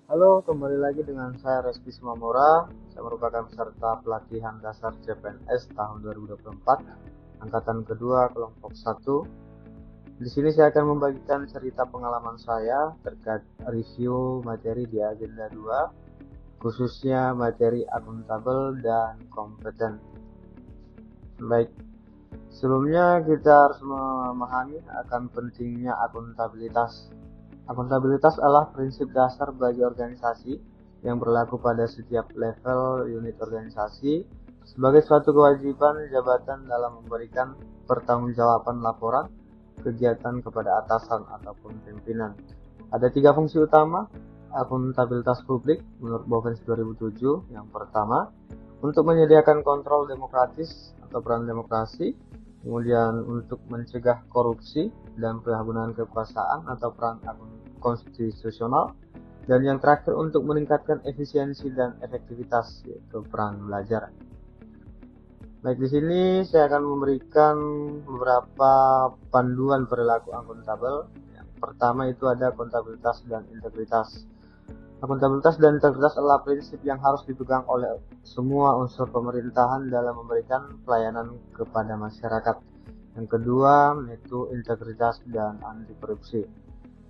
Halo, kembali lagi dengan saya Reski Sumamura. Saya merupakan peserta pelatihan dasar CPNS tahun 2024, angkatan kedua kelompok 1. Di sini saya akan membagikan cerita pengalaman saya terkait review materi di agenda 2, khususnya materi akuntabel dan kompeten. Baik, sebelumnya kita harus memahami akan pentingnya akuntabilitas. Akuntabilitas adalah prinsip dasar bagi organisasi yang berlaku pada setiap level unit organisasi sebagai suatu kewajiban jabatan dalam memberikan pertanggungjawaban laporan kegiatan kepada atasan ataupun pimpinan. Ada 3 fungsi utama akuntabilitas publik menurut Bovens 2007. Yang pertama, untuk menyediakan kontrol demokratis atau peran demokrasi, kemudian untuk mencegah korupsi dan penyalahgunaan kekuasaan atau peran konstitusional, dan yang terakhir untuk meningkatkan efisiensi dan efektivitas, yaitu peran belajar. Baik, di sini saya akan memberikan beberapa panduan perilaku akuntabel. Yang pertama itu ada akuntabilitas dan integritas. Akuntabilitas dan integritas adalah prinsip yang harus dipegang oleh semua unsur pemerintahan dalam memberikan pelayanan kepada masyarakat. Yang kedua yaitu integritas dan anti korupsi.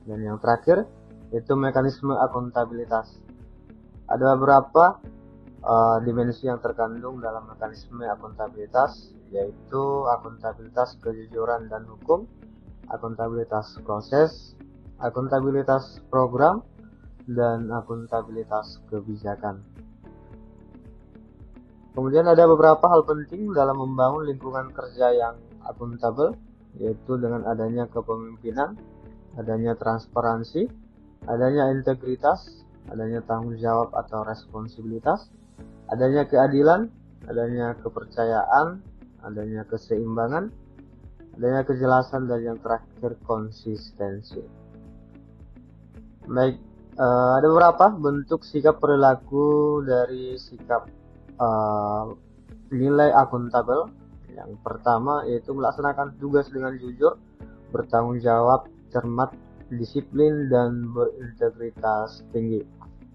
Dan yang terakhir yaitu mekanisme akuntabilitas. Ada beberapa dimensi yang terkandung dalam mekanisme akuntabilitas, yaitu akuntabilitas kejujuran dan hukum, akuntabilitas proses, akuntabilitas program, dan akuntabilitas kebijakan. Kemudian ada beberapa hal penting dalam membangun lingkungan kerja yang akuntabel, yaitu dengan adanya kepemimpinan, adanya transparansi, adanya integritas, adanya tanggung jawab atau responsibilitas, adanya keadilan, adanya kepercayaan, adanya keseimbangan, adanya kejelasan, dan yang terakhir konsistensi. Baik, ada beberapa bentuk sikap perilaku dari sikap nilai akuntabel. Yang pertama yaitu melaksanakan tugas dengan jujur, bertanggung jawab, cermat, disiplin, dan berintegritas tinggi.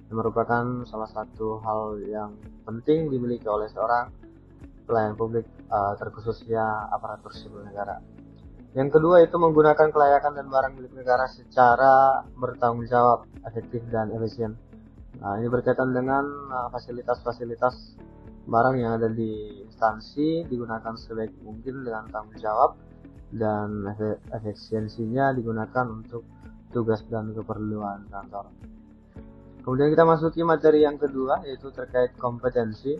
Yang merupakan salah satu hal yang penting dimiliki oleh seorang pelayan publik, terkhususnya aparatur sipil negara. Yang kedua itu menggunakan kelayakan dan barang milik negara secara bertanggung jawab, efektif, dan efisien. Nah, ini berkaitan dengan fasilitas-fasilitas barang yang ada di instansi digunakan sebaik mungkin dengan tanggung jawab, dan efisiensinya digunakan untuk tugas dan keperluan kantor. Kemudian kita masuki materi yang kedua, yaitu terkait kompetensi.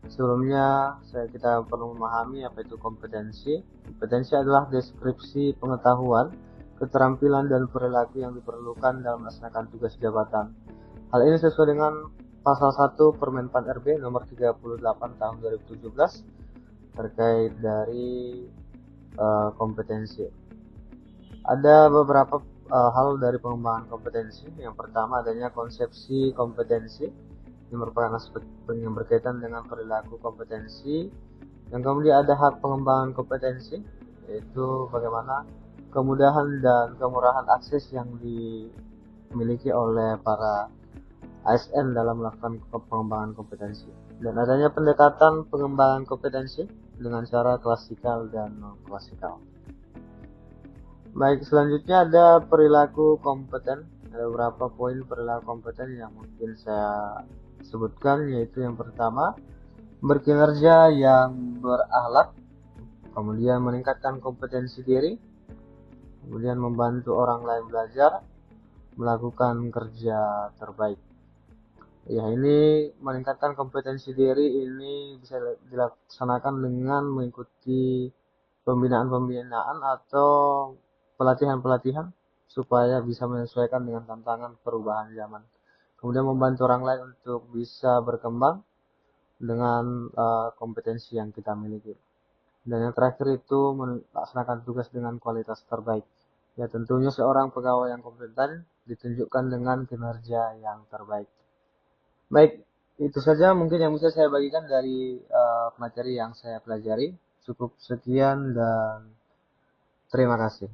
Sebelumnya kita perlu memahami apa itu kompetensi. Kompetensi adalah deskripsi pengetahuan, keterampilan, dan perilaku yang diperlukan dalam melaksanakan tugas jabatan. Hal ini sesuai dengan pasal 1 Permen-Pan RB nomor 38 tahun 2017 terkait dari kompetensi. Ada beberapa hal dari pengembangan kompetensi. Yang pertama adanya konsepsi kompetensi, yang merupakan aspek yang berkaitan dengan perilaku kompetensi. Yang kemudian ada hak pengembangan kompetensi, yaitu bagaimana kemudahan dan kemurahan akses yang dimiliki oleh para ASN dalam melakukan pengembangan kompetensi. Dan adanya pendekatan pengembangan kompetensi dengan cara klasikal dan non-klasikal. Baik, selanjutnya ada perilaku kompeten. Ada beberapa poin perilaku kompeten yang mungkin saya sebutkan, yaitu yang pertama, berkinerja yang berakhlak, kemudian meningkatkan kompetensi diri, kemudian membantu orang lain belajar, melakukan kerja terbaik. Ya, ini meningkatkan kompetensi diri ini bisa dilaksanakan dengan mengikuti pembinaan-pembinaan atau pelatihan-pelatihan supaya bisa menyesuaikan dengan tantangan perubahan zaman. Kemudian membantu orang lain untuk bisa berkembang dengan kompetensi yang kita miliki. Dan yang terakhir itu melaksanakan tugas dengan kualitas terbaik. Ya, tentunya seorang pegawai yang kompeten ditunjukkan dengan kinerja yang terbaik. Baik, itu saja mungkin yang bisa saya bagikan dari materi yang saya pelajari. Cukup sekian dan terima kasih.